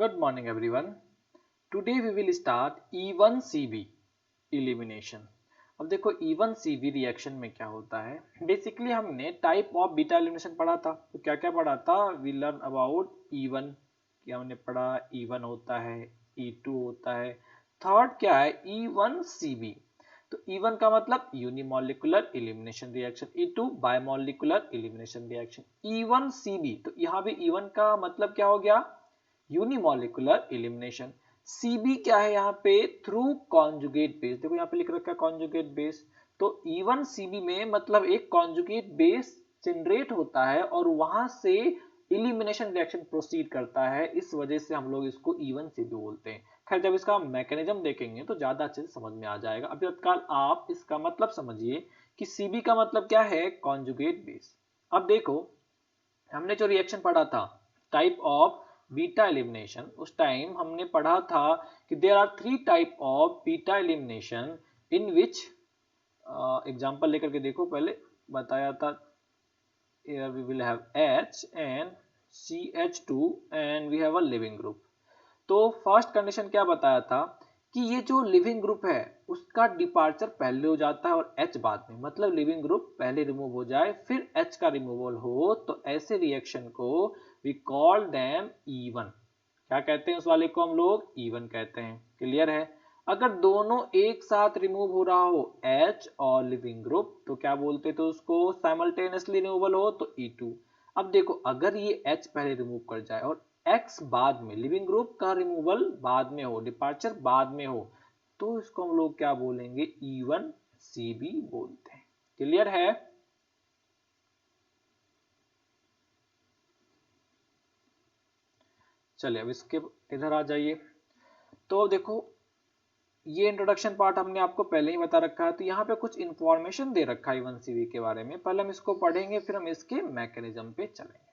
Good morning everyone. Today we will start E1CB elimination. अब देखो E1CB reaction में क्या होता है, बेसिकली हमने टाइप ऑफ बीटा एलिमिनेशन पढ़ा था। तो क्या क्या पढ़ा था, वी लर्न अबाउट E1 क्या हमने पढ़ा, E1 होता है, E2 होता है, थर्ड क्या है E1CB। तो E1 का मतलब unimolecular elimination reaction, E2 bimolecular elimination reaction, E1CB। तो यहाँ भी E1 का मतलब क्या हो गया, यूनिमॉलिकुलर एलिमिनेशन। सीबी क्या है यहाँ पे, थ्रू कॉन्जुगेट बेस। देखो यहाँ पे लिख रखा है कॉन्जुगेट बेस। तो E1 सीबी में मतलब एक कॉन्जुगेट बेस जनरेट होता है और वहां से इलिमिनेशन रिएक्शन प्रोसीड करता है, इस वजह से हम लोग इसको E1 सीबी बोलते हैं। खैर जब इसका मैकेनिज्म देखेंगे तो ज्यादा अच्छे से समझ में आ जाएगा। अभी तत्काल आप इसका मतलब समझिए कि सीबी का मतलब क्या है, कॉन्जुगेट बेस। अब देखो हमने जो रिएक्शन पढ़ा था टाइप ऑफ बीटा एलिमिनेशन, उस टाइम हमने पढ़ा था कि there are three type of beta elimination in which, example लेकर के देखो, पहले बताया था here we will have H and CH2 and we have a living group। तो फर्स्ट कंडीशन क्या बताया था कि ये जो लिविंग ग्रुप है उसका डिपार्चर पहले हो जाता है और H बाद में, मतलब लिविंग ग्रुप पहले रिमूव हो जाए फिर H का रिमूवल हो, तो ऐसे रिएक्शन को वी कॉल देम E1। क्या कहते हैं उस वाले को, हम लोग E1 कहते हैं। क्लियर है। अगर दोनों एक साथ रिमूव हो रहा हो H और लिविंग ग्रुप तो क्या बोलते थे उसको, साइमल्टेनियसली रिमूवल हो तो E2। अब देखो अगर ये H पहले रिमूव कर जाए और X बाद में, लिविंग ग्रुप का रिमूवल बाद में हो, डिपार्चर बाद में हो, तो इसको हम लोग क्या बोलेंगे, E1CB बोलते हैं। क्लियर है। चलिए अब इसके इधर आ जाइए। तो देखो ये इंट्रोडक्शन पार्ट हमने आपको पहले ही बता रखा है, तो यहाँ पे कुछ इंफॉर्मेशन दे रखा है E1CB के बारे में। पहले हम इसको पढ़ेंगे फिर हम इसके मैकेनिज्म पे चलेंगे।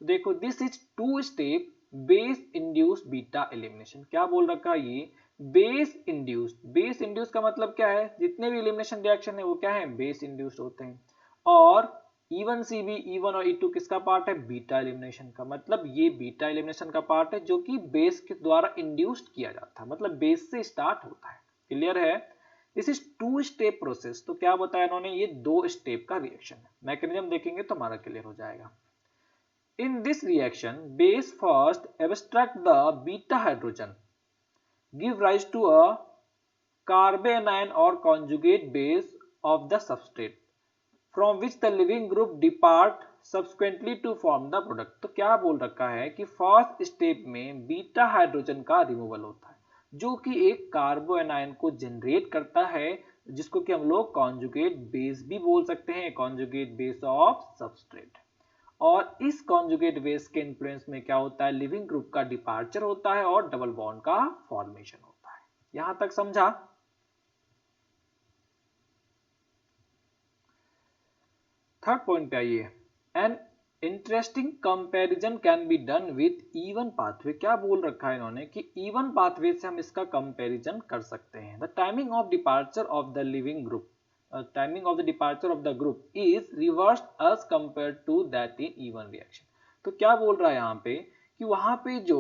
तो देखो this is two step base induced beta elimination. क्या बोल रखा है ये, बेस इंड्यूस्ड। बेस इंड्यूस्ड का मतलब क्या है, जितने भी एलिमिनेशन रिएक्शन है वो क्या है, बेस इंड्यूस्ड होते हैं। और E1CB, E1 और E2 किसका पार्ट है, बीटा एलिमिनेशन का। मतलब ये बीटा एलिमिनेशन का पार्ट है जो कि बेस के द्वारा इंड्यूस्ड किया जाता है, मतलब बेस से स्टार्ट होता है। क्लियर है। This is two step process. तो क्या बताया इन्होंने, ये दो स्टेप का रिएक्शन है। मैकेनिज्म देखेंगे तो हमारा क्लियर हो जाएगा। In this reaction, base first abstract the beta hydrogen, give rise to a carbanion or conjugate base of the substrate, from which the living group depart subsequently to form the product। तो क्या बोल रखा है कि first step में beta hydrogen का removal होता है जो कि एक कार्बो एनायन को जनरेट करता है, जिसको कि हम लोग कॉन्जुगेट बेस भी बोल सकते हैं, कॉन्जुगेट बेस ऑफ सबस्ट्रेट। और इस कॉन्जुगेट बेस के इन्फ्लुएंस में क्या होता है, लिविंग ग्रुप का डिपार्चर होता है और डबल बॉन्ड का फॉर्मेशन होता है। यहां तक समझा। थर्ड पॉइंट पे आइए। An interesting comparison can be done with E1 pathway. क्या बोल रखा है इन्होंने कि E1 पाथवे से हम इसका कंपैरिजन कर सकते हैं। The timing of departure of the leaving group, timing of the departure of the group is reversed as compare to that in E1 reaction. तो क्या बोल रहा है यहाँ पे कि वहां पे जो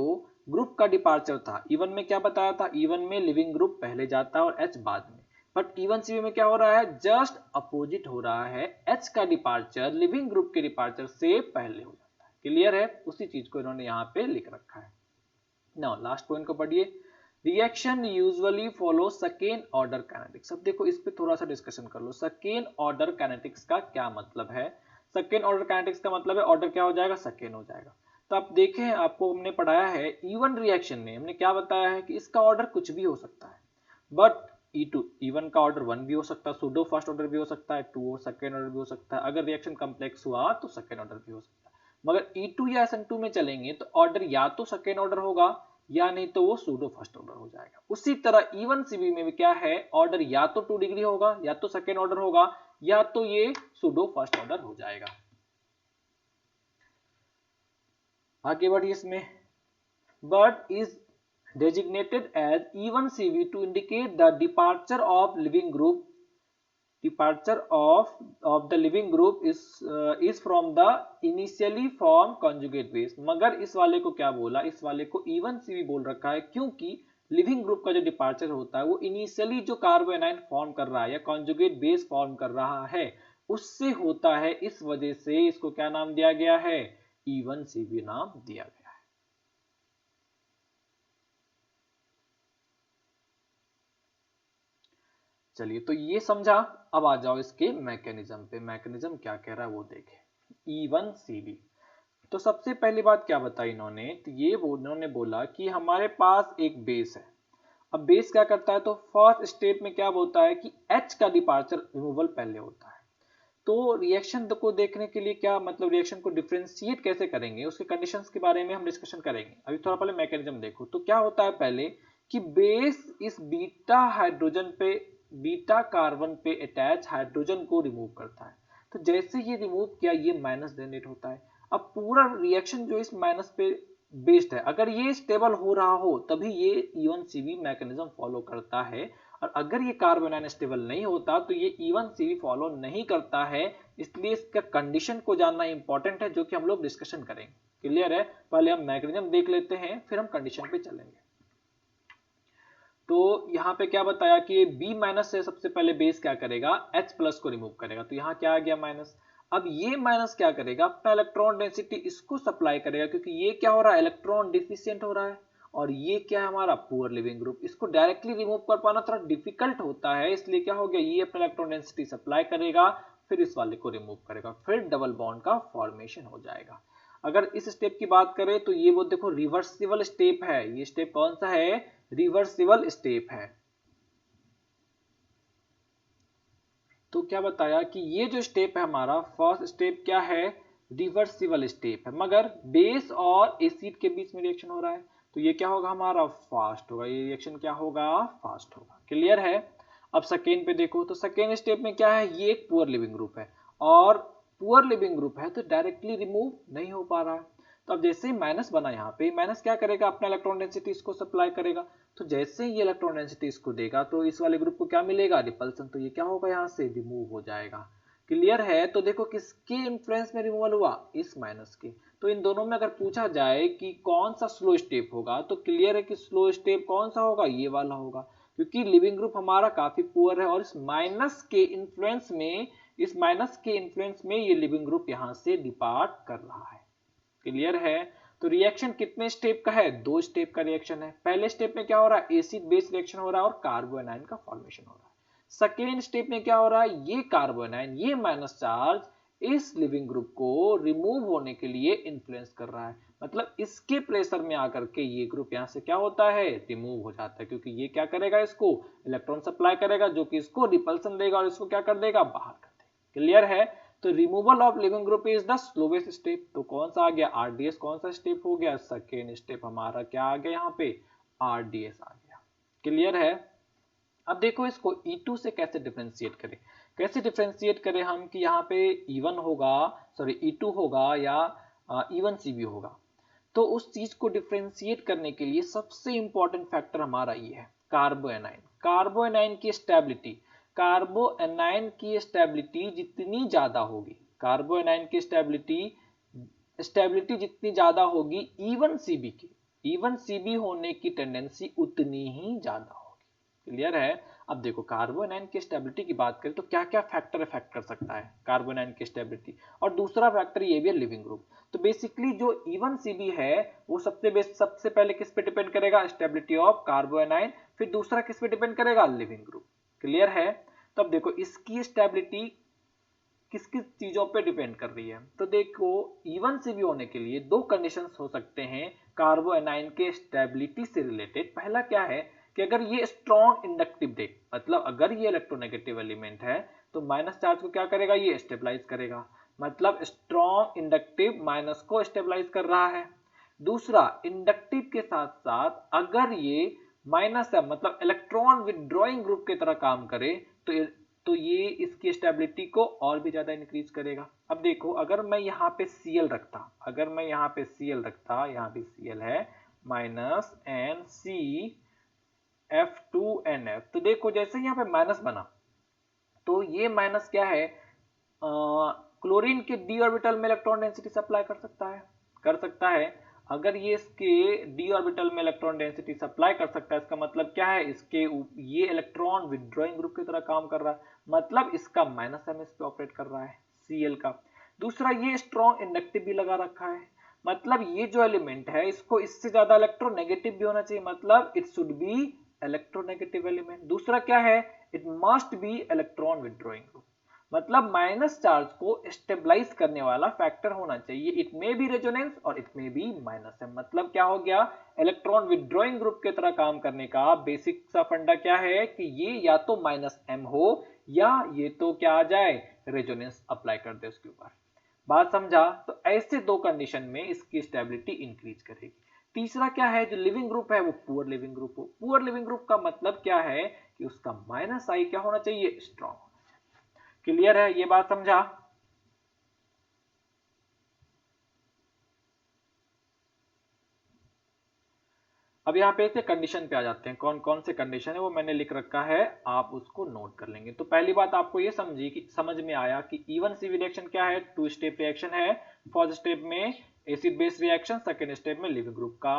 ग्रुप का डिपार्चर था E1 में, क्या बताया था, E1 में लिविंग ग्रुप पहले जाता है और H बाद में। बट E1CB में क्या हो रहा है, जस्ट अपोजिट हो रहा है, H का डिपार्चर लिविंग ग्रुप के डिपार्चर से पहले हो जाता है। क्लियर है। उसी चीज को इन्होंने यहाँ पे लिख रखा है। नाउ लास्ट पॉइंट को पढ़िए। Reaction usually follow second order kinetics. अब देखो इस पे थोड़ा सा डिस्कशन कर लो। सेकेंड ऑर्डर काइनेटिक्स का क्या मतलब है। सेकेंड ऑर्डर काइनेटिक्स का मतलब है ऑर्डर क्या हो जाएगा, सेकेंड हो जाएगा। तो आप देखें, आपको हमने पढ़ाया है E1 रिएक्शन में, हमने क्या बताया है कि इसका ऑर्डर कुछ भी हो सकता है। बट E2, E1 का ऑर्डर 1 भी हो सकता है, सूडो फर्स्ट ऑर्डर भी हो सकता है, 2 सेकेंड ऑर्डर भी हो सकता है, अगर रिएक्शन कम्प्लेक्स हुआ तो सेकेंड ऑर्डर भी हो सकता है। मगर E2 या SN2 में चलेंगे तो ऑर्डर या तो सेकेंड ऑर्डर होगा या नहीं तो वो सूडो फर्स्ट ऑर्डर हो जाएगा। उसी तरह E1CB में भी क्या है, ऑर्डर या तो 2 डिग्री होगा या तो सेकेंड ऑर्डर होगा या तो ये सूडो फर्स्ट ऑर्डर हो जाएगा। आगे बढ़िए इसमें, but is designated as E1CB to indicate the departure of living group departure of the leaving group is from the initially form conjugate base. मगर इस वाले को क्या बोला, इस वाले को E1 CB बोल रखा है क्योंकि लिविंग ग्रुप का जो डिपार्चर होता है वो इनिशियली जो कार्बो एनायन फॉर्म कर रहा है या कॉन्जुगेट बेस फॉर्म कर रहा है उससे होता है, इस वजह से इसको क्या नाम दिया गया है, E1 CB नाम दिया गया। चलिए तो ये समझा, अब आ जाओ इसके मैकेनिज्म पे। मैकेनिज्म क्या कह रहा है वो देखें। E1 CB, तो सबसे पहली बात क्या बताई इन्होंने, तो ये इन्होंने बोला कि हमारे पास एक बेस है। अब बेस क्या करता है, तो फर्स्ट स्टेप में क्या होता है कि H का डिपार्चर रिमूवल पहले होता है। तो रिएक्शन को देखने के लिए क्या मतलब, रिएक्शन को डिफरेंशिएट कैसे करेंगे उसके कंडीशंस के बारे में हम डिस्कशन करेंगे। अभी थोड़ा पहले मैकेनिज्म देखो। तो क्या होता है पहले कि बेस इस बीटा हाइड्रोजन पे, बीटा कार्बन पे अटैच हाइड्रोजन को रिमूव करता है। तो जैसे ये रिमूव किया ये माइनस जनरेट होता है। अब पूरा रिएक्शन जो इस माइनस पे बेस्ड है, अगर ये स्टेबल हो रहा हो तभी ये E1 CB मैकेनिज्म फॉलो करता है, और अगर ये कार्बन आयन स्टेबल नहीं होता तो ये E1 CB फॉलो नहीं करता है। इसलिए इसका कंडीशन को जानना इंपॉर्टेंट है, जो कि हम लोग डिस्कशन करेंगे। क्लियर है? पहले हम मैकेनिज्म देख लेते हैं, फिर हम कंडीशन पे चलेंगे। तो यहाँ पे क्या बताया कि B माइनस से सबसे पहले बेस क्या करेगा, H प्लस को रिमूव करेगा। तो यहाँ क्या आ गया माइनस। अब ये माइनस क्या करेगा, अपना इलेक्ट्रॉन डेंसिटी इसको सप्लाई करेगा, क्योंकि ये क्या हो रहा है, इलेक्ट्रॉन डिफिशियंट हो रहा है। और ये क्या है हमारा पुअर लिविंग ग्रुप, इसको डायरेक्टली रिमूव कर पाना थोड़ा डिफिकल्ट होता है। इसलिए क्या हो गया, ये अपना इलेक्ट्रॉन डेंसिटी सप्लाई करेगा, फिर इस वाले को रिमूव करेगा, फिर डबल बॉन्ड का फॉर्मेशन हो जाएगा। अगर इस स्टेप की बात करें तो ये वो देखो रिवर्सिबल स्टेप है। ये स्टेप कौन सा है, रिवर्सिबल स्टेप है। तो क्या बताया कि ये जो स्टेप है हमारा फर्स्ट स्टेप क्या है, रिवर्सिबल स्टेप है, मगर बेस और एसिड के बीच में रिएक्शन हो रहा है। तो ये क्या होगा हमारा, फास्ट होगा। ये रिएक्शन क्या होगा, फास्ट होगा। क्लियर है? अब सेकेंड पे देखो। तो सेकेंड स्टेप में क्या है, ये एक पुअर लिविंग ग्रुप है, और पुअर लिविंग ग्रुप है तो डायरेक्टली रिमूव नहीं हो पा रहा है। तो अब जैसे ही माइनस बना, यहाँ पे माइनस क्या करेगा, अपना इलेक्ट्रॉन डेंसिटी इसको सप्लाई करेगा। तो जैसे ही ये इलेक्ट्रॉन डेंसिटी इसको देगा तो इस वाले ग्रुप को क्या मिलेगा, रिपल्सन। तो ये क्या होगा, यहाँ से रिमूव हो जाएगा। क्लियर है? तो देखो किसके इन्फ्लुएंस में रिमूवल हुआ, इस माइनस के। तो इन दोनों में अगर पूछा जाए कि कौन सा स्लो स्टेप होगा, तो क्लियर है कि स्लो स्टेप कौन सा होगा, ये वाला होगा, क्योंकि लिविंग ग्रुप हमारा काफी पुअर है और इस माइनस के इन्फ्लुएंस में, इस माइनस के इन्फ्लुएंस में ये लिविंग ग्रुप यहाँ से डिपार्ट कर रहा है। क्लियर है? तो रिएक्शन कितने स्टेप का है, दो स्टेप का रिएक्शन है। पहले स्टेप में क्या हो रहा है, एसिड बेस रिएक्शन हो रहा है और कार्बो एनायन का फॉर्मेशन हो रहा है। सेकेंड स्टेप में क्या हो रहा है, ये कार्बो एनायन, ये माइनस चार्ज इस लिविंग ग्रुप को रिमूव होने के लिए इन्फ्लुएंस कर रहा है। मतलब इसके प्रेशर में आकर के ये ग्रुप यहां से क्या होता है, रिमूव हो जाता है, क्योंकि ये क्या करेगा, इसको इलेक्ट्रॉन सप्लाई करेगा, जो कि इसको रिपल्सन देगा और इसको क्या कर देगा, बाहर कर देगा। क्लियर है? तो removal of leaving group is the slowest step. तो कौन सा आ गया, आरडीएस। कौन सा स्टेप हो गया, सेकेंड स्टेप हमारा क्या आ गया, यहाँ पे आरडीएस आ गया। क्लियर है? अब देखो इसको E2 से कैसे डिफरेंशिएट करें। कैसे डिफरेंशिएट करें हम कि यहाँ पे E1 होगा, सॉरी E2 होगा या E1 CB होगा। तो उस चीज को डिफरेंशिएट करने के लिए सबसे इंपॉर्टेंट फैक्टर हमारा ये है, कार्बो एनाइन। कार्बो एनाइन की स्टेबिलिटी, कार्बो एनाइन की स्टेबिलिटी जितनी ज्यादा होगी, कार्बो एनाइन की स्टेबिलिटी स्टेबिलिटी जितनी ज्यादा होगी E1 CB की, E1 CB होने की टेंडेंसी उतनी ही ज्यादा होगी। क्लियर है? अब देखो कार्बो एनायन की स्टेबिलिटी की बात करें तो क्या क्या फैक्टर इफेक्ट कर सकता है कार्बो एनायन की स्टेबिलिटी, और दूसरा फैक्टर ये भी है लिविंग ग्रुप। तो बेसिकली जो E1 CB है वो सबसे पहले किस पे डिपेंड करेगा, स्टेबिलिटी ऑफ कार्बो एनायन, फिर दूसरा किस पे डिपेंड करेगा, लिविंग ग्रुप। क्लियर है? तो अब देखो इसकी स्टेबिलिटी किस किस चीजों पे डिपेंड कर रही है। तो देखो E1 CB होने के लिए दो कंडीशंस हो सकते हैं कार्बो एनायन के स्टेबिलिटी से रिलेटेड। पहला क्या है कि अगर ये स्ट्रॉन्ग इंडक्टिव दे, मतलब अगर ये इलेक्ट्रोनेगेटिव एलिमेंट है तो माइनस चार्ज को क्या करेगा, ये स्टेबलाइज करेगा, मतलब स्ट्रॉन्ग इंडक्टिव माइनस को स्टेबलाइज कर रहा है। दूसरा, इंडक्टिव के साथ साथ अगर ये माइनस है, मतलब इलेक्ट्रॉन विदड्रॉइंग ग्रुप की तरह काम करे, तो ये इसकी स्टेबिलिटी को और भी ज्यादा इंक्रीज करेगा। अब देखो अगर मैं यहाँ पे Cl रखता, अगर मैं यहाँ पे Cl रखता, यहाँ भी Cl है, माइनस NC F2NF, तो देखो जैसे यहाँ पे माइनस बना तो ये माइनस क्या है, क्लोरीन के डी ऑर्बिटल में इलेक्ट्रॉन डेंसिटी सप्लाई कर सकता है। अगर ये इसके डी ऑर्बिटल में इलेक्ट्रॉन डेंसिटी सप्लाई कर सकता है, इसका मतलब क्या है, इसके ये इलेक्ट्रॉन विथड्रॉइंग ग्रुप की तरह काम कर रहा है, मतलब इसका माइनस एम इस पे ऑपरेट कर रहा है Cl का। दूसरा, ये स्ट्रॉन्ग इंडक्टिव भी लगा रखा है, मतलब ये जो एलिमेंट है इसको इससे ज्यादा इलेक्ट्रोनेगेटिव भी होना चाहिए, मतलब it should be electronegative element. दूसरा क्या है, it must be electron withdrawing group, मतलब माइनस चार्ज को स्टेबलाइज करने वाला फैक्टर होना चाहिए। इट मे बी रेजोनेंस और it may be minus M, मतलब क्या हो गया, इलेक्ट्रॉन विथड्रॉइंग ग्रुप की तरह काम करने का बेसिक सा फंडा क्या है कि ये या तो माइनस एम हो या ये तो क्या आ जाए, रेजोनेंस अप्लाई कर दे उसके ऊपर। बात समझा? तो ऐसे दो कंडीशन में इसकी स्टेबिलिटी इंक्रीज करेगी। तीसरा क्या है, जो लिविंग ग्रुप है वो पुअर लिविंग ग्रुप हो। पुअर लिविंग ग्रुप का मतलब क्या है कि उसका माइनस आई क्या होना चाहिए, स्ट्रॉन्ग। क्लियर है, ये बात समझा? अब यहाँ पे से कंडीशन पे आ जाते हैं, कौन कौन से कंडीशन है वो मैंने लिख रखा है, आप उसको नोट कर लेंगे। तो पहली बात आपको ये समझ में आया कि E1 CV रिएक्शन क्या है, टू स्टेप रिएक्शन है। फर्स्ट स्टेप में acid base reaction, second step में लिविंग ग्रुप का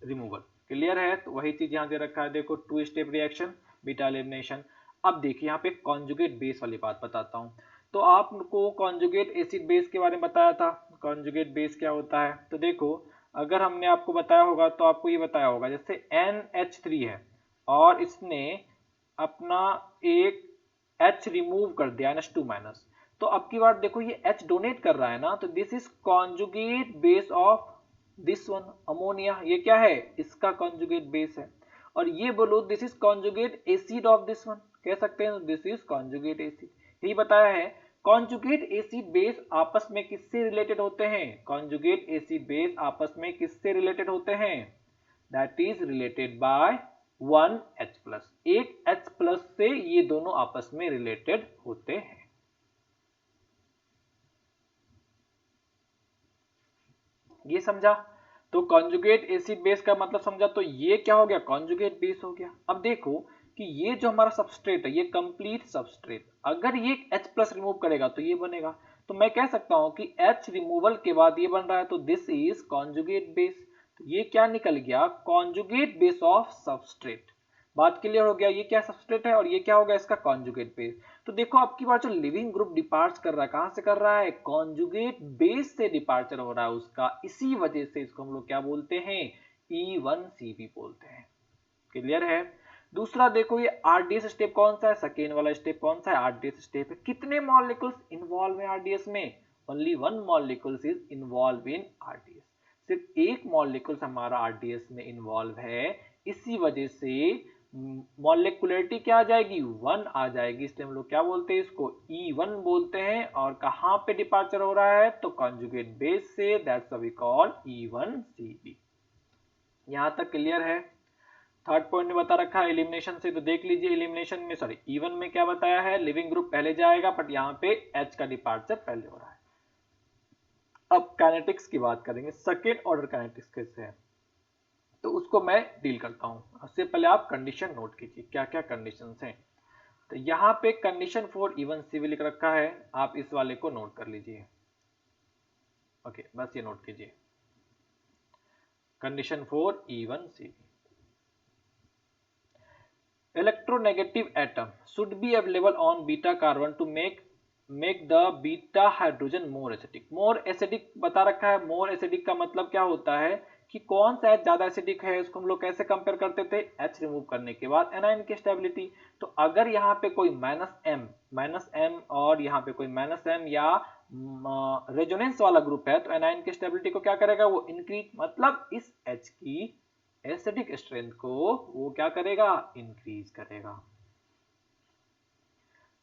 रिमूवल। क्लियर है? तो वही चीज यहाँ दे रखा है, देखो two step reaction, beta elimination. अब देखिए यहाँ पे कॉन्जुगेट बेस वाली बात बताता हूँ। तो आपको कॉन्जुगेट एसिड बेस के बारे में बताया था, कॉन्जुगेट बेस क्या होता है। तो देखो, अगर हमने आपको बताया होगा तो आपको ये बताया होगा, जैसे NH3 है और इसने अपना एक H रिमूव कर दिया NH2 माइनस, तो अब की बार देखो ये H डोनेट कर रहा है ना, तो this is conjugate base of this one ammonia. ये क्या है, इसका कॉन्जुगेट बेस है। और ये बोलो this is conjugate acid of this one, कह सकते हैं दिस इज कॉन्जुगेट एसिड। यही बताया है। कॉन्जुगेट एसिड बेस आपस में किससे रिलेटेड होते हैं, कॉन्जुगेट एसिड बेस आपस में किससे रिलेटेड होते हैं, that is related by 1H+। एक H+ से ये दोनों आपस में रिलेटेड होते हैं। ये समझा? तो कॉन्जुगेट एसिड बेस का मतलब समझा, तो ये क्या हो गया, कॉन्जुगेट बेस हो गया। अब देखो कि ये जो हमारा सबस्ट्रेट है, ये कंप्लीट सबस्ट्रेट, अगर ये H+ रिमूव करेगा तो ये बनेगा। तो मैं कह सकता हूं कि H रिमूवल के बाद ये बन रहा है, तो दिस इज कॉन्जुगेट बेस। तो ये क्या निकल गया, कॉन्जुगेट बेस ऑफ सबस्ट्रेट। बात क्लियर हो गया, ये क्या सबस्ट्रेट है और ये क्या होगा, इसका कॉन्जुगेट बेस। तो देखो अब की बार जो लिविंग ग्रुप डिपार्ट कर रहा है, कहां से कर रहा है, कॉन्जुगेट बेस से डिपार्चर हो रहा है उसका, इसी वजह से इसको हम लोग क्या बोलते हैं, E1CV बोलते हैं। क्लियर है? दूसरा देखो, ये आरडीएस स्टेप कौन सा है, सेकेंड वाला स्टेप कौन सा है, आरडीएस स्टेप है। कितने मॉलिक्यूल्स इन्वॉल्व है आरडीएस में, only one molecules is involve in RDS. सिर्फ एक मॉलिक्यूल्स हमारा आरडीएस में इन्वॉल्व है, इसी वजह से मॉलिक्युलरिटी क्या आ जाएगी, 1 आ जाएगी। इसलिए हम लोग क्या बोलते हैं, इसको E1 बोलते हैं। और कहां पे डिपार्चर हो रहा है, तो कॉन्जुगेट बेस से, that's why we call E1CV। यहां तक क्लियर है? थर्ड पॉइंट में बता रखा है एलिमिनेशन से, तो देख लीजिए एलिमिनेशन में, सॉरी E1 में क्या बताया है, लिविंग ग्रुप पहले जाएगा, बट यहाँ पे H का डिपार्चर पहले हो रहा है। अब काइनेटिक्स की बात करेंगे, सेकेंड ऑर्डर काइनेटिक्स कैसे है, तो उसको मैं डील करता हूं। उससे पहले आप कंडीशन नोट कीजिए, क्या क्या कंडीशन हैं। तो यहाँ पे कंडीशन फॉर E1CV लिख रखा है, आप इस वाले को नोट कर लीजिए। ओके, बस ये नोट कीजिए, condition for E1CV। Electronegative atom should be available on beta carbon to make the beta hydrogen more acidic। more acidic बता रखा है। more acidic का मतलब क्या होता है कि कौन सा H ज्यादा एसिडिक है, इसको हम लोग कैसे कंपेयर करते थे, H रिमूव करने के बाद एनायन की स्टेबिलिटी। तो अगर यहाँ पे कोई माइनस M और यहाँ पे कोई -M या रेजोनेंस वाला ग्रुप है, तो एनायन की स्टेबिलिटी को क्या करेगा, वो इंक्रीज, मतलब इस H की एसिडिक स्ट्रेंथ को वो क्या करेगा, इंक्रीज करेगा।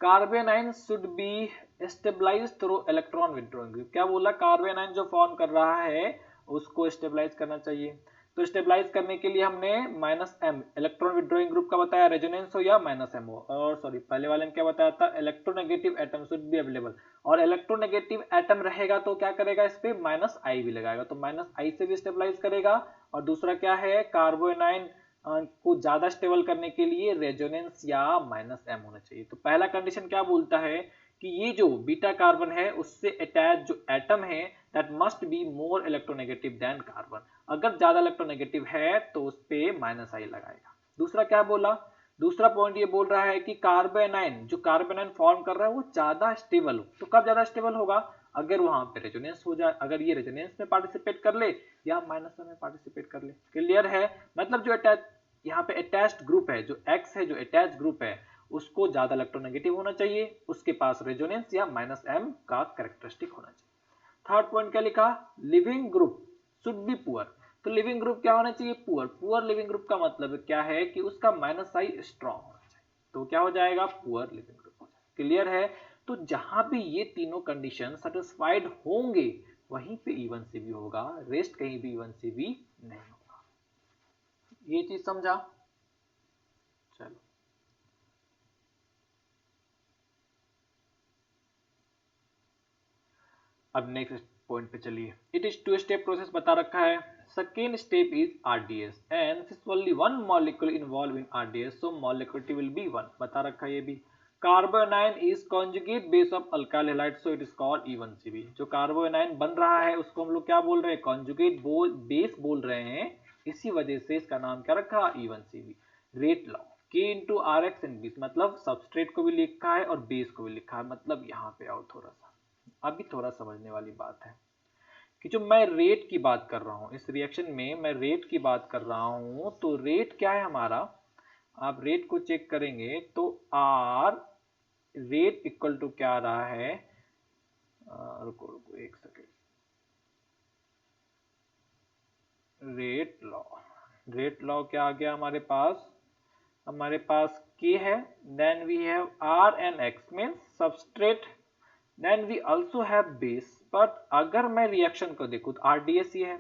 Carbanion should be stabilize through electron withdrawing group. क्या बोला, कार्बोनाइन जो फॉर्म कर रहा है उसको स्टेबलाइज करना चाहिए। तो स्टेबलाइज करने के लिए हमने -M इलेक्ट्रॉन विथड्रॉइंग ग्रुप का बताया, रेजोनेंस हो या -M हो। और सॉरी, पहले वाले में क्या बताया था, electronegative atom should be available. और इलेक्ट्रोनेगेटिव एटम रहेगा तो क्या करेगा, इस पे -I भी लगाएगा, तो -I से भी स्टेबलाइज करेगा। और दूसरा क्या है, कार्बोनाइन को ज्यादा स्टेबल करने के लिए रेजोनेंस या -m होना चाहिए। तो पहला कंडीशन क्या बोलता है कि ये जो बीटा कार्बन है उससे अटैच जो एटम है that must be more electronegative than carbon. अगर ज्यादा इलेक्ट्रोनेगेटिव है तो उस पे -i लगाएगा। दूसरा क्या बोला, दूसरा पॉइंट ये बोल रहा है कि कार्बोनाइन जो कार्बोनाइन फॉर्म कर रहा है वो ज्यादा स्टेबल हो। तो कब ज्यादा स्टेबल होगा, अगर वहां पे रेजोनेंस हो जाए, अगर ये रेजोनेंस में पार्टिसिपेट कर ले या -m में पार्टिसिपेट कर ले। क्लियर है, मतलब जो अटैच यहाँ पे अटैच्ड ग्रुप है, जो X है, जो अटैच ग्रुप है उसको ज्यादा इलेक्ट्रोनेगेटिव होना चाहिए, उसके पास रेजोनेंस या -m का कैरेक्टरिस्टिक होना चाहिए। थर्ड पॉइंट क्या लिखा, leaving group should be poor. तो लिविंग ग्रुप क्या होना चाहिए, पुअर। पुअर लिविंग ग्रुप का मतलब क्या है कि उसका -i स्ट्रॉन्ग होना चाहिए, तो क्या हो जाएगा, पुअर लिविंग ग्रुप हो जाएगा। क्लियर है, तो जहां भी ये तीनों कंडीशन सेटिस्फाइड होंगे वहीं पे E1CB होगा, रेस्ट कहीं भी E1CB नहीं होगा। ये चीज समझा, चलो अब नेक्स्ट पॉइंट पे चलिए। It is two step process बता रखा है। Second step is RDS and this is only one molecule involve in RDS, so molecularity will be 1 बता रखा है ये भी। Carbanion is conjugate base of alkyl halide, so it is called E1CB। जो कार्बोनाइन बन रहा है उसको हम लोग क्या बोल रहे हैं, कॉन्जुगेट बेस बोल रहे हैं, इसी वजह से इसका नाम क्या रखा, E1CB। Rate law K into RX इन बीस, मतलब सबस्ट्रेट को भी लिखा है और बेस को भी लिखा है। मतलब यहाँ पे आओ थोड़ा सा, अभी थोड़ा समझने वाली बात है कि जो मैं रेट की बात कर रहा हूं, इस रिएक्शन में मैं रेट की बात कर रहा हूं, तो रेट क्या है हमारा, आप रेट को चेक करेंगे तो आर रेट इक्वल टू क्या आ रहा है, रुको रुको एक सेकेंड, रेट लॉ क्या आ गया हमारे पास, हमारे पास K है, then we have R and X means substrate, then we also have base. But अगर मैं रिएक्शन को देखूं तो RDS ये है,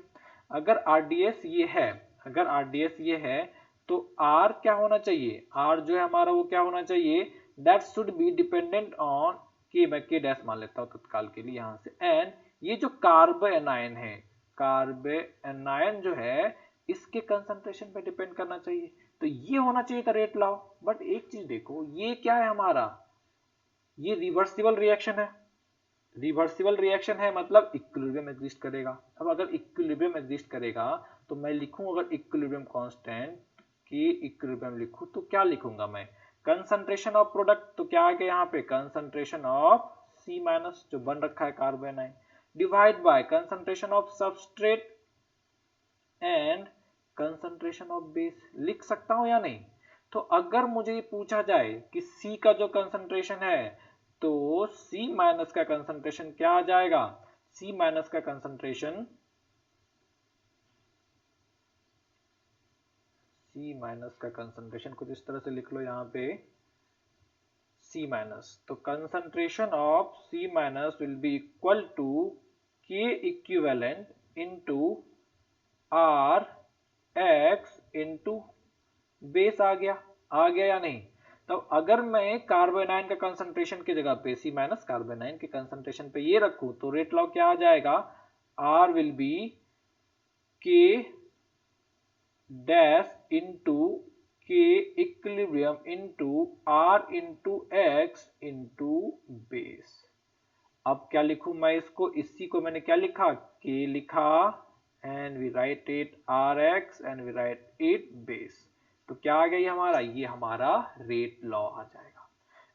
अगर RDS ये है, अगर RDS ये है तो R क्या होना चाहिए, R जो है हमारा वो क्या होना चाहिए, that should be dependent on K, मैं K डैश मान लेता हूं तत्काल के लिए यहां से। एंड ये जो कार्बोनाइन है, कार्बोनाइन जो है इसके कंसंट्रेशन पे डिपेंड करना चाहिए, तो ये होना चाहिए था रेट लॉ। बट एक चीज देखो, ये क्या है हमारा, ये रिवर्सिबल रिएक्शन है, रिवर्सिबल रिएक्शन है मतलब इक्विलिब्रियम एग्जिस्ट करेगा। अब अगर इक्विलिब्रियम एग्जिस्ट करेगा तो मैं लिखूं, अगर इक्विलिब्रियम कांस्टेंट के इक्विलिब्रियम लिखूं तो क्या लिखूंगा मैं, कंसंट्रेशन ऑफ प्रोडक्ट, तो क्या आ गया यहाँ पे कंसंट्रेशन ऑफ C माइनस जो बन रखा है carbanion, divide by concentration of substrate and concentration of base. लिख सकता हूं या नहीं, तो अगर मुझे ये पूछा जाए कि C का जो कंसंट्रेशन है तो C माइनस का कंसंट्रेशन क्या आ जाएगा, C माइनस का कंसंट्रेशन, C माइनस का कंसंट्रेशन कुछ इस तरह से लिख लो यहाँ पे C माइनस, तो concentration of C minus will be equal to K equivalent into R X into base. आ गया या नहीं। तो अगर मैं कार्बोनाइन का कंसंट्रेशन की जगह पे C माइनस कार्बोनाइन के कंसंट्रेशन पे ये रखूं तो रेट लॉ क्या आ जाएगा, R will be K dash into K equilibrium into R into X into base. अब क्या लिखूं मैं इसको, इसी को मैंने क्या लिखा, K लिखा and we write it RX and we write it base. तो क्या आ गया हमारा, ये हमारा रेट लॉ आ जाएगा।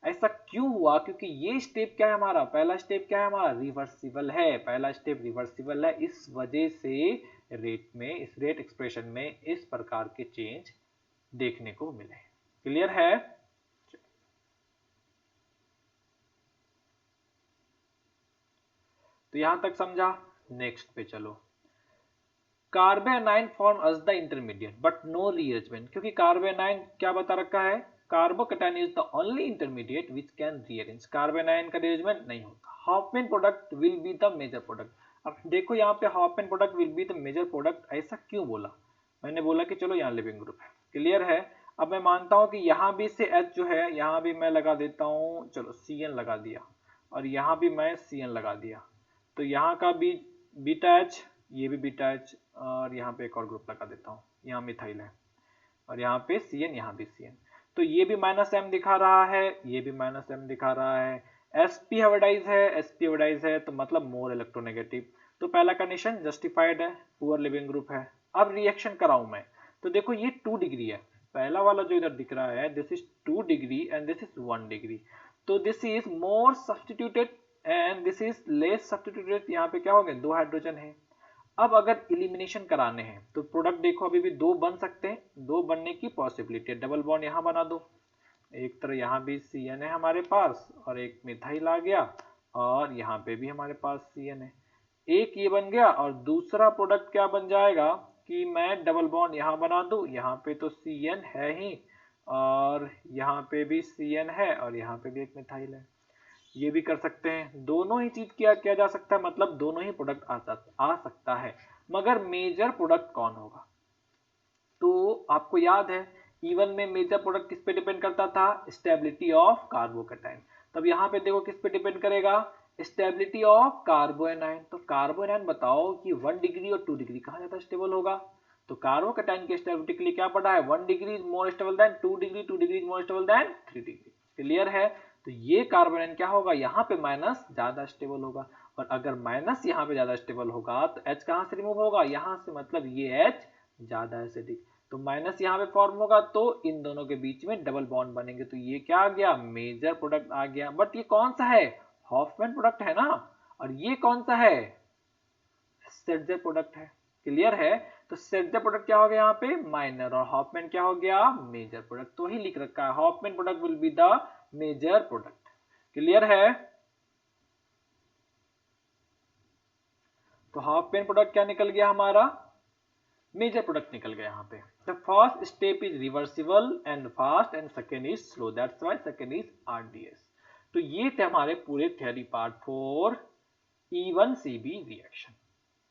ऐसा क्यों हुआ, क्योंकि ये स्टेप क्या है हमारा, पहला स्टेप क्या है हमारा, रिवर्सिबल है, पहला स्टेप रिवर्सिबल है, इस वजह से रेट में, इस रेट एक्सप्रेशन में इस प्रकार के चेंज देखने को मिले। क्लियर है, तो यहां तक समझा। नेक्स्ट पे चलो। Carbanion form as the intermediate but no rearrangement, क्योंकि कार्बोनाइन क्या बता रखा है, carbocation is the only intermediate which can rearrange, carbanion का रीअरेंजमेंट नहीं होता। Hofmann product will be the major product. अब देखो यहाँ पे Hofmann product will be the major product, ऐसा क्यों बोला, मैंने बोला कि चलो यहाँ लिविंग ग्रुप है। क्लियर है, अब मैं मानता हूं कि यहाँ भी से H जो है यहाँ भी मैं लगा देता हूँ, चलो CN लगा दिया, और यहाँ भी मैं CN लगा दिया, तो यहाँ का भी बीटा H, ये भी बीटा H, और यहाँ पे एक और ग्रुप लगा देता हूँ, यहाँ मिथाइल है। और यहाँ पे Cn, यहाँ भी Cn। तो ये भी -m दिखा रहा है, ये भी -m दिखा रहा है। sp हाइब्रिडाइज है, sp हाइब्रिडाइज है तो मतलब मोर इलेक्ट्रोनेगेटिव। तो पहला कंडीशन जस्टिफाइड है, पुअर लिविंग ग्रुप है। अब रिएक्शन कराऊं मैं तो देखो ये 2 डिग्री है, पहला वाला जो इधर दिख रहा है this is 2 degree and this is 1 degree. तो this is more substituted and this is less substituted. यहाँ पे क्या हो गए, 2 हाइड्रोजन है। अब अगर इलिमिनेशन कराने हैं तो प्रोडक्ट देखो अभी भी 2 बन सकते हैं, 2 बनने की पॉसिबिलिटी है। डबल बॉन्ड यहाँ बना दो, एक तरह यहाँ भी Cn है हमारे पास और एक मिथाइल आ गया, और यहाँ पे भी हमारे पास Cn है। एक ये बन गया और दूसरा प्रोडक्ट क्या बन जाएगा कि मैं डबल बॉन्ड यहाँ बना दूं, यहाँ पे तो Cn है ही और यहाँ पे भी Cn है और यहाँ पे भी एक मिथाइल है। ये भी कर सकते हैं, दोनों ही चीज किया जा सकता है, मतलब दोनों ही प्रोडक्ट आ सकता है। मगर मेजर प्रोडक्ट कौन होगा, तो आपको याद है इवन में मेजर प्रोडक्ट किस पे डिपेंड करता था, स्टेबिलिटी ऑफ कार्बोकेटाइन। तब यहाँ पे देखो किस पे डिपेंड करेगा, स्टेबिलिटी ऑफ कार्बोएनाइन। तो कार्बोएनाइन बताओ कि 1 डिग्री और 2 डिग्री कहाँ ज्यादा स्टेबल होगा, तो कार्बोकेटाइन की स्टेबिलिटी के लिए क्या पढ़ा है, 1 degree is more stable then 2 degree, 2 degree is more stable then 3 degree. Clear है। तो ये कार्बोनाइन क्या होगा, यहाँ पे माइनस ज्यादा स्टेबल होगा, और अगर माइनस यहाँ पे ज्यादा स्टेबल होगा तो H कहाँ से रिमूव होगा, यहाँ से, मतलब ये H ज्यादा एसिडिक। तो माइनस यहाँ पे फॉर्म होगा तो इन दोनों के बीच में डबल बॉन्ड बनेंगे, तो ये क्या आ गया, मेजर प्रोडक्ट आ गया। बट ये कौन सा है, हॉफमैन प्रोडक्ट है ना, और ये कौन सा है, सेट्जर प्रोडक्ट है। क्लियर है। तो सेट्जर प्रोडक्ट क्या हो गया यहाँ पे, माइनर, और हॉफमैन क्या हो गया, मेजर प्रोडक्ट। तो ही लिख रखा है Hofmann product will be the major product. Clear है। तो हॉफमैन प्रोडक्ट क्या निकल गया हमारा, मेजर प्रोडक्ट निकल गया यहाँ पे। The first step is reversible and fast and second is slow, that's why second is RDS. तो ये थे हमारे पूरे थ्योरी पार्ट 4 E1CB रिएक्शन।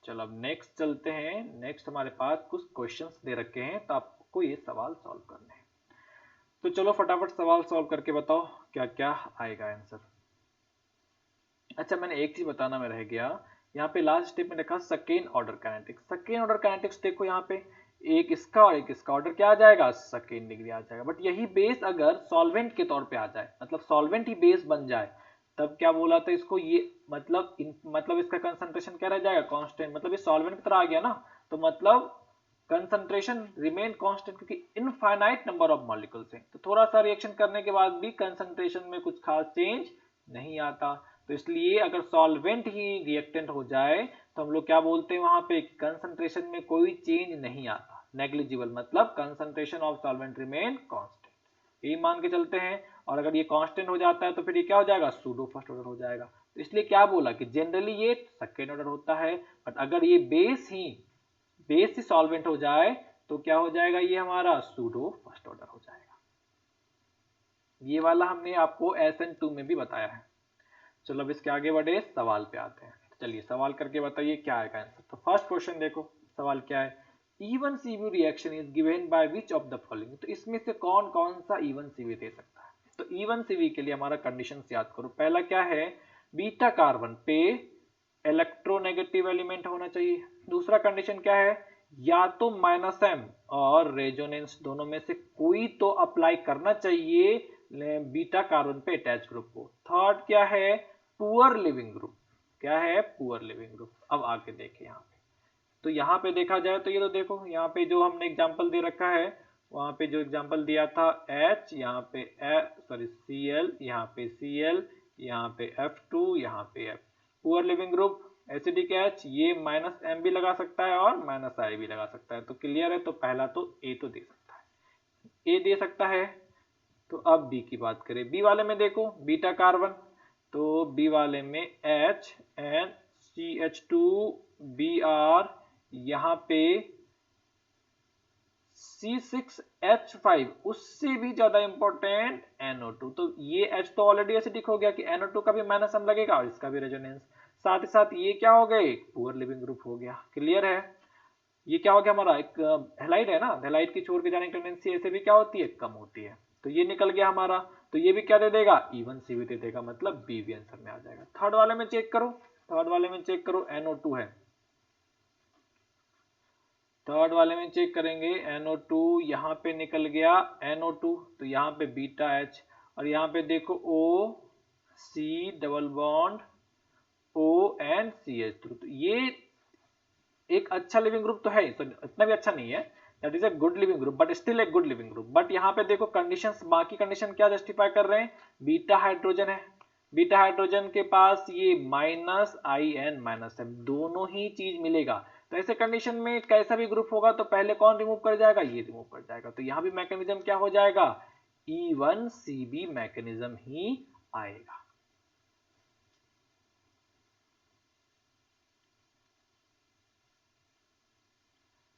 चलो अब नेक्स्ट चलते हैं। नेक्स्ट हमारे पास कुछ क्वेश्चंस दे रखे हैं, तो आपको ये सवाल सॉल्व करने हैं। तो चलो फटाफट सवाल सॉल्व करके बताओ क्या क्या आएगा आंसर। अच्छा, मैंने एक चीज बताना में रह गया, यहाँ पे लास्ट स्टेप में रखा second order kinetics. Second order kinetics देखो यहाँ पे एक इसका और एक इसका ऑर्डर क्या आ जाएगा, सेकेंड डिग्री आ जाएगा। बट यही बेस अगर सॉल्वेंट के तौर पे आ जाए, मतलब सॉल्वेंट ही बेस बन जाए, तब क्या बोला था इसको, ये मतलब इसका कंसंट्रेशन क्या रह जाएगा, कांस्टेंट। मतलब ये सॉल्वेंट की तरह आ गया ना, तो मतलब कंसंट्रेशन रिमेन कांस्टेंट, क्योंकि इनफाइनाइट नंबर ऑफ मॉलिक्यूल्स हैं। तो थोड़ा सा रिएक्शन करने के बाद भी कंसंट्रेशन में कुछ खास चेंज नहीं आता। तो इसलिए अगर सॉल्वेंट ही रिएक्टेंट हो जाए तो हम लोग क्या बोलते हैं वहां पे, कंसंट्रेशन में कोई चेंज नहीं आता, नेग्लिजिबल, मतलब concentration of solvent remain constant, यही मान के चलते हैं। और अगर ये कांस्टेंट हो जाता है तो फिर ये क्या हो जाएगा, सूडो फर्स्ट ऑर्डर हो जाएगा। तो इसलिए क्या बोला कि जनरली ये सेकेंड ऑर्डर होता है, बट अगर ये बेस ही सॉल्वेंट हो जाए तो क्या हो जाएगा, ये हमारा सूडो फर्स्ट ऑर्डर हो जाएगा। ये वाला हमने आपको SN2 में भी बताया है। चलो अब इसके आगे बढ़े, सवाल पे आते हैं। चलिए सवाल करके बताइए क्या आएगा आंसर। तो फर्स्ट क्वेश्चन देखो, सवाल क्या है, E1CB reaction is given by which of the following. तो इसमें से कौन कौन सा E1CB दे सकता है। तो E1CB के लिए हमारा कंडीशन याद करो। पहला क्या है, बीटा कार्बन पे इलेक्ट्रोनेगेटिव एलिमेंट होना चाहिए। दूसरा कंडीशन क्या है, या तो -m और रेजोनेंस दोनों में से कोई तो अप्लाई करना चाहिए बीटा कार्बन पे अटैच ग्रुप को। थर्ड क्या है, पुअर लिविंग ग्रुप। क्या है, पुअर लिविंग ग्रुप। अब आगे देखें यहाँ पे, तो यहाँ पे देखा जाए तो ये तो देखो यहाँ पे जो हमने एग्जांपल दे रखा है, वहां पे जो एग्जांपल दिया था H, यहाँ पे Cl, यहाँ पे Cl, यहाँ पे F2, यहाँ पे F। Poor leaving group acidic H, ये -m भी लगा सकता है और -I भी लगा सकता है। तो क्लियर है। तो पहला तो A तो दे सकता है, A दे सकता है। तो अब बी की बात करें, बी वाले में देखो बीटा कार्बन, तो बी वाले में HNCH2Br, यहाँ पे C6H5, उससे भी ज्यादा इंपॉर्टेंट NO2। तो ये H तो ऑलरेडी एसिडिक हो गया कि NO2 का भी -m लगेगा और इसका भी रेजोनेंस। साथ ही साथ ये क्या हो गए, पुअर लिविंग ग्रुप हो गया। क्लियर है। ये क्या हो गया हमारा, एक हैलाइड है ना, हैलाइड की छोड़ के जाने की टेंडेंसी ऐसे भी क्या होती है, कम होती है। तो ये निकल गया हमारा। तो ये भी क्या दे देगा, E1CB दे देगा, मतलब बी भी आंसर में आ जाएगा। थर्ड वाले में चेक करो, थर्ड वाले में चेक करो, NO2 है। थर्ड वाले में चेक करेंगे NO2 यहाँ पे निकल गया NO2, तो यहाँ पे बीटा H, और यहाँ पे देखो O C double bond O and CH3, तो ये एक अच्छा लिविंग ग्रुप तो है, इतना भी अच्छा नहीं है, that is a good leaving group but still एक गुड लिविंग ग्रुप। बट यहाँ पे देखो कंडीशंस, बाकी कंडीशन क्या जस्टिफाई कर रहे हैं, बीटा हाइड्रोजन है, बीटा हाइड्रोजन के पास ये माइनस आई एन माइनस है, दोनों ही चीज मिलेगा, तो ऐसे कंडीशन में कैसा भी ग्रुप होगा तो पहले कौन रिमूव कर जाएगा, ये रिमूव कर जाएगा, तो यहाँ भी मैकेनिज्म क्या हो जाएगा, E1CB मैकेनिज्म ही आएगा।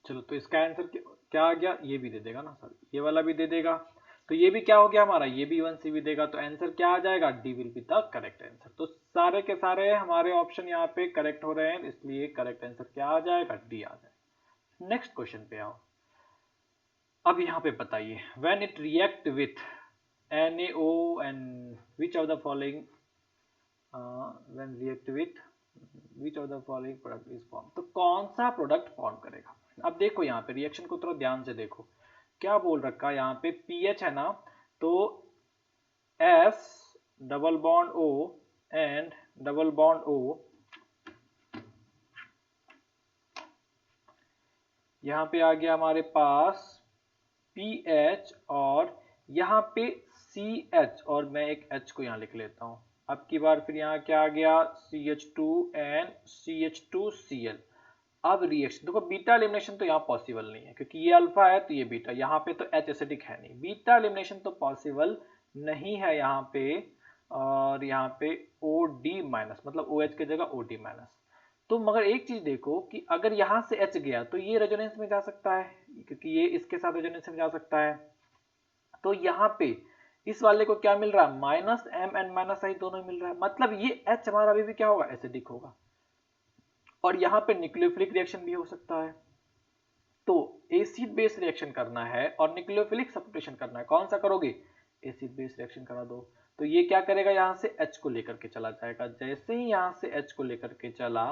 चलो तो इसका आंसर क्या आ गया, ये भी दे देगा ना सर, ये वाला भी दे देगा, तो ये भी क्या हो गया हमारा, ये भी E1CB देगा, तो आंसर क्या आ जाएगा, D will be the correct answer. तो सारे के सारे हमारे ऑप्शन यहाँ पे करेक्ट हो रहे हैं, इसलिए करेक्ट आंसर क्या आ जाएगा, डी आ जाएगा। नेक्स्ट क्वेश्चन पे आओ। अब यहाँ पे बताइए, when it react with NaO and which of the following when react with which of the following product is formed, तो कौन सा प्रोडक्ट फॉर्म करेगा। अब देखो यहाँ पे रिएक्शन को थोड़ा ध्यान से देखो, क्या बोल रखा है यहाँ पे, पीएच है ना, तो S double bond O and double bond O, यहाँ पे आ गया हमारे पास पीएच, और यहाँ पे CH, और मैं एक H को यहाँ लिख लेता हूँ। अब की बार फिर यहाँ क्या आ गया, CH2 एंड CH2Cl। अब रिएक्शन देखो, बीटा एलिमिनेशन तो यहाँ पॉसिबल नहीं है, क्योंकि ये अल्फा है तो ये बीटा, यहाँ पे तो H एसिडिक है नहीं, बीटा एलिमिनेशन तो पॉसिबल नहीं है यहाँ पे, और यहाँ पे OD माइनस, मतलब OH की जगह OD माइनस। तो मगर एक चीज देखो कि अगर यहाँ से H गया तो ये रेजोनेंस में जा सकता है, क्योंकि ये इसके साथ रेजोनेंस में जा सकता है, तो यहाँ पे इस वाले को क्या मिल रहा है, माइनस M एंड माइनस आई दोनों मिल रहा है, मतलब ये H हमारा अभी भी क्या होगा, एसिडिक होगा, और यहाँ पे न्यूक्लियोफिलिक रिएक्शन भी हो सकता है। तो एसिड बेस रिएक्शन करना है और न्यूक्लियोफिलिक सब्स्टिट्यूशन करना है, कौन सा करोगे, एसिड बेस रिएक्शन करा दो, तो ये क्या करेगा, यहाँ से H को लेकर के चला जाएगा, जैसे ही यहाँ से H को लेकर के चला,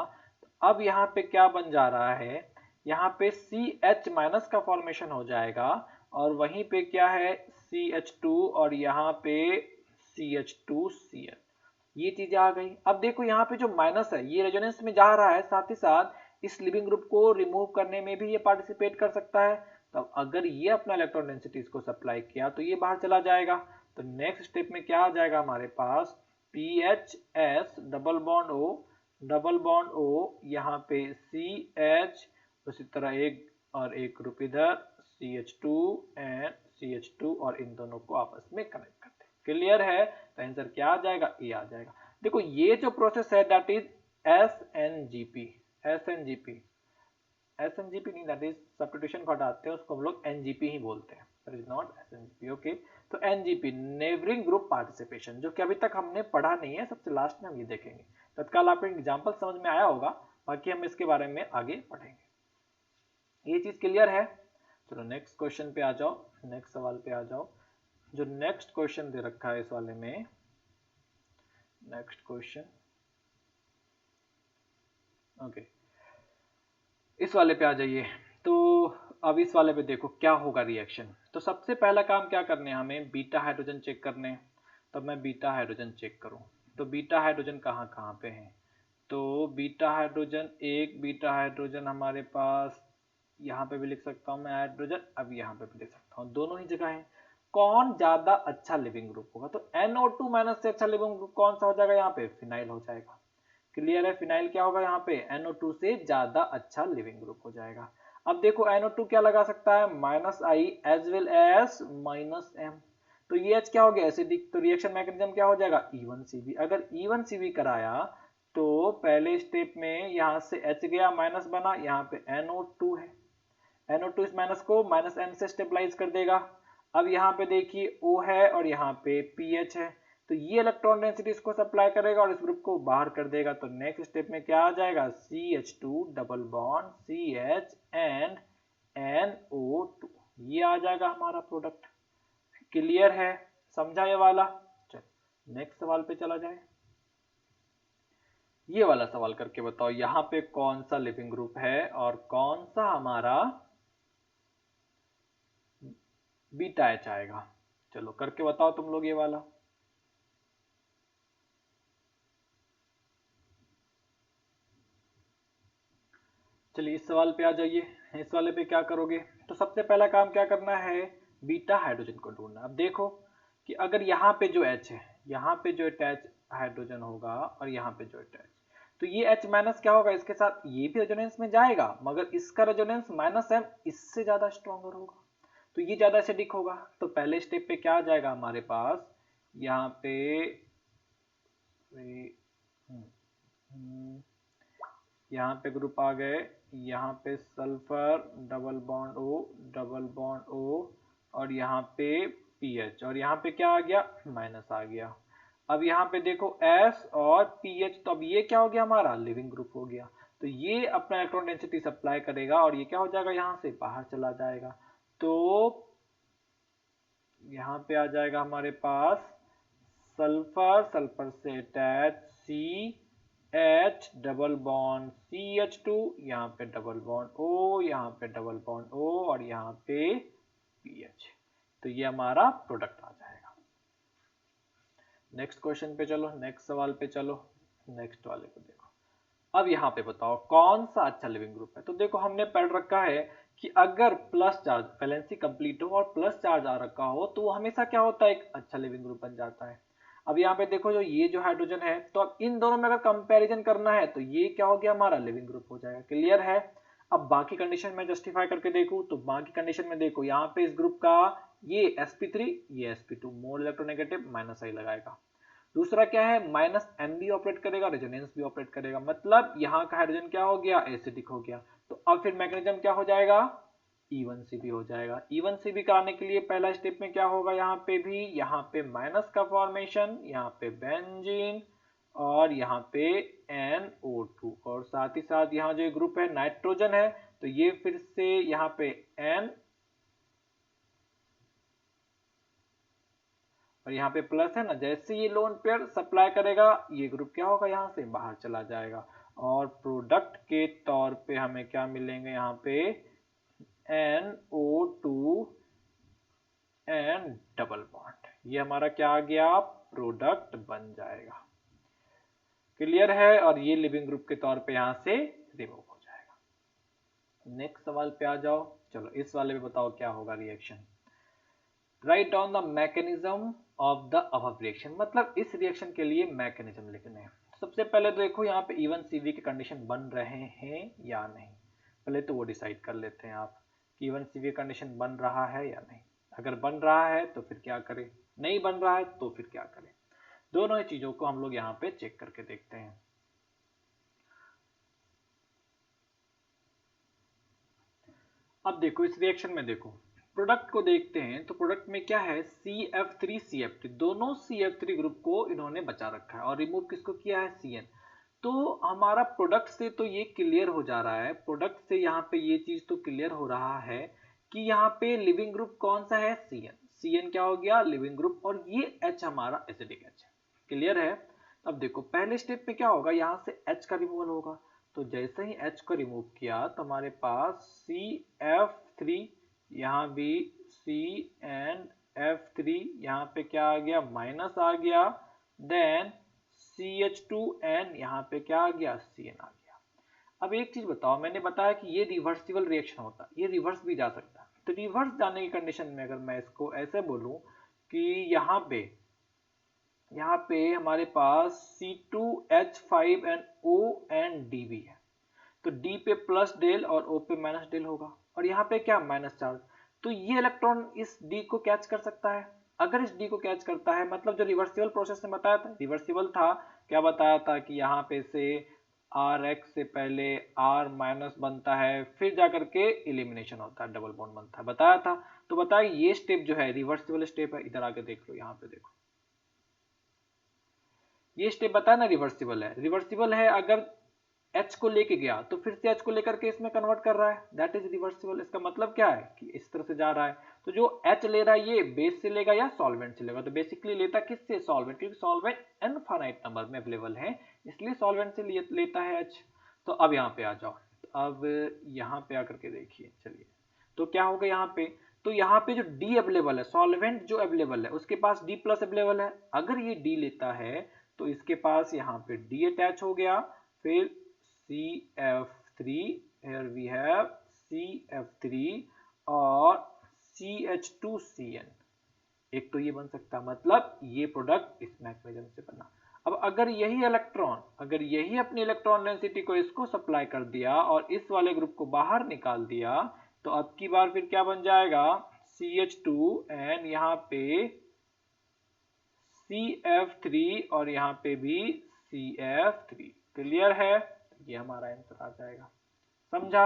तो अब यहाँ पे क्या बन जा रहा है, यहाँ पे CH माइनस का फॉर्मेशन हो जाएगा, और वहीं पे क्या है CH2, और यहाँ पे CH2Cl, ये चीजें आ गई। अब देखो यहाँ पे जो माइनस है ये रेजोनेंस में जा रहा है, साथ ही साथ इस लिविंग ग्रुप को रिमूव करने में भी ये पार्टिसिपेट कर सकता है, तो अगर ये अपना इलेक्ट्रॉन डेंसिटी इसको सप्लाई किया तो ये बाहर चला जाएगा, तो नेक्स्ट स्टेप में क्या आ जाएगा हमारे पास, PHS double bond O double bond O, यहाँ पे CH, उसी तरह एक और एक ग्रुप इधर CH2 एंड CH2, और इन दोनों को आपस में कनेक्ट करते हैं। क्लियर है, तो आंसर क्या आ जाएगा, ए आ जाएगा। देखो ये जो प्रोसेस है that is SNGP, SNGP, SNGP नहीं, दैट इज सब्स्टिट्यूशन को हटाते हैं उसको हम लोग NGP ही बोलते हैं, that is not SNGP, okay. तो NGP नेबरिंग ग्रुप पार्टिसिपेशन, जो कि अभी तक हमने पढ़ा नहीं है, सबसे लास्ट में हम ये देखेंगे, तत्काल आपको एग्जांपल समझ में आया होगा, बाकी हम इसके बारे में आगे पढ़ेंगे। ये चीज क्लियर है। चलो नेक्स्ट क्वेश्चन पे आ जाओ, नेक्स्ट सवाल पे आ जाओ, जो नेक्स्ट क्वेश्चन दे रखा है इस वाले में, नेक्स्ट क्वेश्चन, ओके, इस वाले पे आ जाइए। तो अब इस वाले पे देखो क्या होगा रिएक्शन, तो सबसे पहला काम क्या करने हैं, हमें बीटा हाइड्रोजन चेक करने, तब मैं बीटा हाइड्रोजन चेक करूं, तो बीटा हाइड्रोजन कहाँ कहाँ पे है, तो बीटा हाइड्रोजन, एक बीटा हाइड्रोजन हमारे पास यहाँ पे भी लिख सकता हूँ मैं हाइड्रोजन, अब यहाँ पे भी लिख सकता हूँ, दोनों ही जगह है। कौन ज्यादा अच्छा लिविंग ग्रुप होगा, तो NO2 माइनस से अच्छा लिविंग ग्रुप कौन सा हो जाएगा, यहाँ पे फिनाइल हो जाएगा। क्लियर है, फिनाइल क्या होगा यहाँ पे, NO2 से ज्यादा अच्छा लिविंग ग्रुप हो जाएगा। अब देखो NO2 क्या लगा सकता है, minus I as well as minus M, तो ये H क्या हो गया, एसिडिक, तो रिएक्शन मैकेनिज्म क्या हो जाएगा, E1CB। अगर E1CB कराया तो पहले स्टेप में यहाँ से H गया, माइनस बना, यहाँ पे NO2 है, NO2 इस माइनस को माइनस M से स्टेबलाइज कर देगा। अब यहाँ पे देखिए O है और यहाँ पे PH है, तो ये इलेक्ट्रॉन डेंसिटी इसको सप्लाई करेगा और इस ग्रुप को बाहर कर देगा, तो नेक्स्ट स्टेप में क्या आ जाएगा, CH2 double bond CH and NO2, ये आ जाएगा हमारा प्रोडक्ट। क्लियर है, समझा ये वाला। चलो नेक्स्ट सवाल पे चला जाए। ये वाला सवाल करके बताओ यहाँ पे कौन सा लिविंग ग्रुप है और कौन सा हमारा बीटा एच आएगा। चलो करके बताओ तुम लोग ये वाला। चलिए इस सवाल पे आ जाइए। इस वाले पे क्या करोगे, तो सबसे पहला काम क्या करना है, बीटा हाइड्रोजन को ढूंढना। अब देखो कि अगर यहाँ पे जो H है, यहाँ पे जो अटैच हाइड्रोजन होगा और यहाँ पे जो अटैच, तो ये H माइनस क्या होगा, इसके साथ ये भी रेजोनेंस में जाएगा, मगर इसका रेजोनेंस माइनस M इससे ज्यादा स्ट्रॉन्गर होगा, तो ये ज्यादा एसिडिक होगा। तो पहले स्टेप पे क्या आ जाएगा हमारे पास, यहाँ पे यहाँ पे ग्रुप आ गए, यहाँ पे sulphur double bond O double bond O और यहाँ पे पीएच, और यहाँ पे क्या आ गया, माइनस आ गया। अब यहाँ पे देखो S और पीएच, तो अब ये क्या हो गया, हमारा लिविंग ग्रुप हो गया। तो ये अपना इलेक्ट्रॉन डेंसिटी सप्लाई करेगा और ये क्या हो जाएगा, यहाँ से बाहर चला जाएगा। तो यहाँ पे आ जाएगा हमारे पास सल्फर, सल्फर से attach C H double bond C H two, यहाँ पे डबल बॉन्ड ओ, यहाँ पे डबल बॉन्ड ओ और यहाँ पे पी एच। तो ये हमारा प्रोडक्ट आ जाएगा। नेक्स्ट क्वेश्चन पे चलो, नेक्स्ट सवाल पे चलो, नेक्स्ट वाले को देखो। अब यहाँ पे बताओ कौन सा अच्छा लिविंग ग्रुप है। तो देखो हमने पढ़ रखा है कि अगर प्लस चार्ज वैलेंसी कंप्लीट हो और प्लस चार्ज आ रखा हो तो वो हमेशा क्या होता है, एक अच्छा लिविंग ग्रुप बन जाता है। अब यहाँ पे देखो जो ये जो हाइड्रोजन है, तो अब इन दोनों में अगर कंपैरिजन करना है तो ये क्या हो गया, हमारा लिविंग ग्रुप हो जाएगा। क्लियर है। अब बाकी कंडीशन में जस्टिफाई करके देखूं तो बाकी कंडीशन में देखो यहाँ पे इस ग्रुप का ये sp3 ये sp2, मोर इलेक्ट्रोनेगेटिव माइनस आई लगाएगा। दूसरा क्या है, माइनस एम भी ऑपरेट करेगा, रेजोनेंस भी ऑपरेट करेगा, मतलब यहाँ का हाइड्रोजन क्या हो गया, एसिडिक हो गया। तो अब फिर मैग्नीशियम क्या हो जाएगा, E1CB हो जाएगा। E1CB कराने के लिए पहला स्टेप में क्या होगा, यहाँ पे भी यहाँ पे माइनस का फॉर्मेशन, यहाँ पे बेंजीन और यहाँ पे NO2, और साथ ही साथ यहाँ जो ग्रुप है नाइट्रोजन है, तो ये फिर से यहाँ पे N और यहाँ पे प्लस है ना, जैसे ये लोन पेयर सप्लाई करेगा ये ग्रुप क्या होगा, यहाँ से बाहर चला जाएगा और प्रोडक्ट के तौर पे हमें क्या मिलेंगे, यहाँ पे NO2 एंड डबल बॉन्ड, ये हमारा क्या आ गया, प्रोडक्ट बन जाएगा। क्लियर है। और ये लिविंग ग्रुप के तौर पे यहाँ से रिमूव हो जाएगा। नेक्स्ट सवाल पे आ जाओ। चलो इस वाले में बताओ क्या होगा reaction. Write down the mechanism of the above reaction, मतलब इस रिएक्शन के लिए मैकेनिज्म लिखने हैं। सबसे पहले तो देखो यहाँ पे E1CB के कंडीशन बन रहे हैं या नहीं, पहले तो वो डिसाइड कर लेते हैं आप कि E1CB कंडीशन बन रहा है या नहीं। अगर बन रहा है तो फिर क्या करें, नहीं बन रहा है तो फिर क्या करें, दोनों ही चीजों को हम लोग यहाँ पे चेक करके देखते हैं। अब देखो इस रिएक्शन में देखो प्रोडक्ट को देखते हैं, तो प्रोडक्ट में क्या है, CF3 CF3, दोनों CF3 ग्रुप को इन्होंने बचा रखा है और रिमूव किसको किया है, CN। तो हमारा प्रोडक्ट से तो ये क्लियर हो जा रहा है, प्रोडक्ट से यहाँ पे ये चीज तो क्लियर हो रहा है कि यहाँ पे लिविंग ग्रुप कौन सा है, CN। CN क्या हो गया, लिविंग ग्रुप, और ये H हमारा एसिडिक H है। क्लियर है। अब देखो पहले स्टेप में क्या होगा, यहाँ से H का रिमूवल होगा, तो जैसे ही H को रिमूव किया तो हमारे पास CF3, यहाँ भी CnF3, यहाँ पे क्या आ गया, माइनस आ गया, देन CH2N, यहाँ पे क्या आ गया, Cn आ गया। अब एक चीज बताओ, मैंने बताया कि ये रिवर्सिबल रिएक्शन होता है, ये रिवर्स भी जा सकता है। तो रिवर्स जाने की कंडीशन में अगर मैं इसको ऐसे बोलूं कि यहाँ पे हमारे पास C2H5NO एंड D भी है, तो D पे प्लस डेल और O पे माइनस डेल होगा, और यहाँ पे क्या, माइनस चार्ज। तो ये इलेक्ट्रॉन इस D को कैच कर सकता है। अगर इस D को कैच करता है, मतलब जो रिवर्सिबल प्रोसेस में बताया था, रिवर्सिबल था, क्या बताया था कि यहाँ पे से RX से पहले R माइनस बनता है, फिर जाकर के इलिमिनेशन होता है, डबल बॉन्ड बनता है, बताया था। तो बताया ये स्टेप जो है रिवर्सिबल स्टेप है। इधर आके देख लो, यहाँ पे देखो ये स्टेप बताया ना रिवर्सिबल है। रिवर्सिबल है अगर H को लेके गया तो फिर से H को लेकर के इसमें कन्वर्ट कर रहा है, दैट इज रिवर्सिबल। इसका मतलब क्या है कि इस तरह से जा रहा है, तो जो H ले रहा है ये बेस से लेगा या सॉल्वेंट से लेगा, तो बेसिकली लेता किससे, सॉल्वेंट, क्योंकि सॉल्वेंट इनफाइनाइट नंबर में अवेलेबल है इसलिए सॉल्वेंट से लेता है H। तो अब यहाँ पे आ जाओ, अब यहाँ पे आकर के देखिए, चलिए तो क्या होगा यहाँ पे, तो यहाँ पे जो D अवेलेबल है, सॉल्वेंट जो अवेलेबल है उसके पास D प्लस अवेलेबल है, अगर ये D लेता है तो इसके पास यहाँ पे D अटैच हो गया, फिर CF3, here we have CF3 और CH2CN, एक तो ये बन सकता है, मतलब ये प्रोडक्ट इस मैकेनिज्म से बना। अब अगर यही इलेक्ट्रॉन, अगर यही अपनी इलेक्ट्रॉन डेंसिटी को इसको सप्लाई कर दिया और इस वाले ग्रुप को बाहर निकाल दिया, तो अब की बार फिर क्या बन जाएगा, CH2 एंड यहाँ पे CF3 और यहाँ पे भी CF3। क्लियर है, ये हमारा आंसर आ जाएगा, समझा।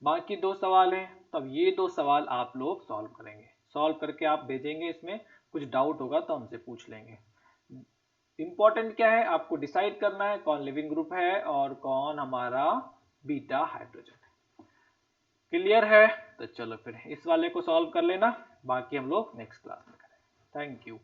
बाकी दो सवाल हैं, तब ये दो सवाल आप लोग सॉल्व करेंगे, सॉल्व करके आप भेजेंगे, इसमें कुछ डाउट होगा तो हमसे पूछ लेंगे। इंपॉर्टेंट क्या है, आपको डिसाइड करना है कौन लिविंग ग्रुप है और कौन हमारा बीटा हाइड्रोजन है। क्लियर है, तो चलो फिर इस वाले को सॉल्व कर लेना, बाकी हम लोग नेक्स्ट क्लास में करेंगे। Thank you.